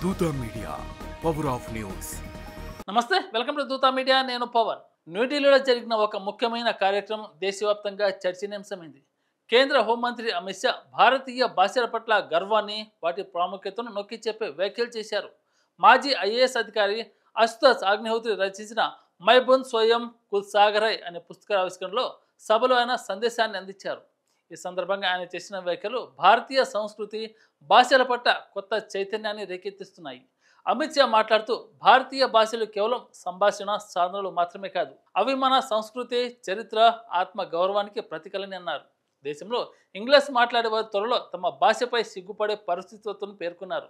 Dootha media power of news. నమస్తే, welcome to Dootha media. నేను పవన్. న్యూఢిల్లీలో జరిగిన ఒక ముఖ్యమైన కార్యక్రమం దేశవ్యాప్తంగా చర్చనీయాంశమైంది. కేంద్ర హోంమంత్రి అమిత్ షా భారతీయ భాషల పట్ల గర్వాన్ని, వాటి ప్రాముఖ్యతను నొక్కి చెప్పే వ్యాఖ్యలు చేశారు. మాజీ ఐఏఎస్ అధికారి అశుతోష్ అగ్నిహోత్రి రచించిన మై బున్ స్వయం కుల్ సాగరై అనే పుస్తక ఆవిష్కరణలో సభలో ఆయన సందేశాన్ని అందించారు. ఈ సందర్భంగా ఆయన చేసిన వ్యాఖ్యలు భారతీయ సంస్కృతి, భాషల పట్ల కొత్త చైతన్యాన్ని రేకెత్తిస్తున్నాయి. అమిత్ షా మాట్లాడుతూ, భారతీయ భాషలు కేవలం సంభాషణ సాధనలు మాత్రమే కాదు, అవి మన సంస్కృతి, చరిత్ర, ఆత్మ గౌరవానికి ప్రతీకలని అన్నారు. దేశంలో ఇంగ్లీష్ మాట్లాడే వారు త్వరలో తమ భాషపై సిగ్గుపడే పరిస్థితి వస్తుందని పేర్కొన్నారు.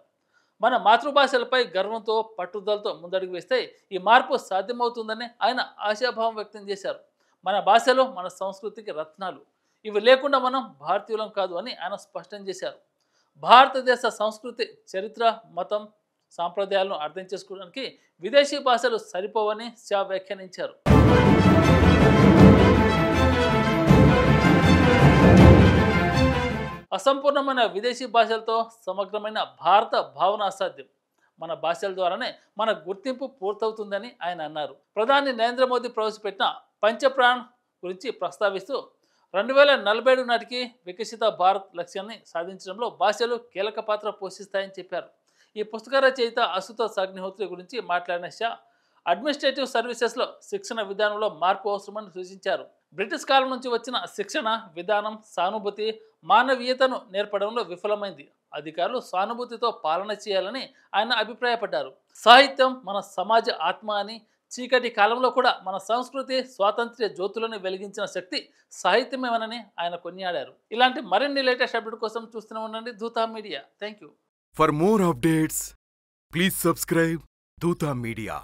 మన మాతృభాషలపై గర్వంతో, పట్టుదలతో ముందడుగు వేస్తే ఈ మార్పు సాధ్యమవుతుందని ఆయన ఆశాభావం వ్యక్తం చేశారు. మన భాషలు మన సంస్కృతికి రత్నాలు, ఇవి లేకుండా మనం భారతీయులం కాదు అని ఆయన స్పష్టం చేశారు. భారతదేశ సంస్కృతి, చరిత్ర, మతం, సాంప్రదాయాలను అర్థం చేసుకోవడానికి విదేశీ భాషలు సరిపోవని షా వ్యాఖ్యానించారు. అసంపూర్ణమైన విదేశీ భాషలతో సమగ్రమైన భారత భావన అసాధ్యం. మన భాషల ద్వారానే మన గుర్తింపు పూర్తవుతుందని ఆయన అన్నారు. ప్రధాని నరేంద్ర మోదీ ప్రవేశపెట్టిన పంచప్రాణ్ గురించి ప్రస్తావిస్తూ 2047 నాటికి వికసిత భారత్ లక్ష్యాన్ని సాధించడంలో భాషలు కీలక పాత్ర పోషిస్తాయని చెప్పారు. ఈ పుస్తక రచయిత అశుతోష్ అగ్నిహోత్రి గురించి మాట్లాడిన షా, అడ్మినిస్ట్రేటివ్ సర్వీసెస్లో శిక్షణ విధానంలో మార్పు అవసరమని సూచించారు. బ్రిటిష్ కాలం నుంచి వచ్చిన శిక్షణ విధానం సానుభూతి, మానవీయతను నేర్పడంలో విఫలమైంది. అధికారులు సానుభూతితో పాలన చేయాలని ఆయన అభిప్రాయపడ్డారు. సాహిత్యం మన సమాజ ఆత్మ అని, చీకటి కాలంలో కూడా మన సంస్కృతి, స్వాతంత్ర్య జ్యోతులను వెలిగించిన శక్తి సాహిత్యమేమనని ఆయన కొనియాడారు. ఇలాంటి మరిన్ని లేటెస్ట్ అప్డేట్ కోసం చూస్తూనే ఉండండి Dootha media. Thank you. For more updates please subscribe Dootha media.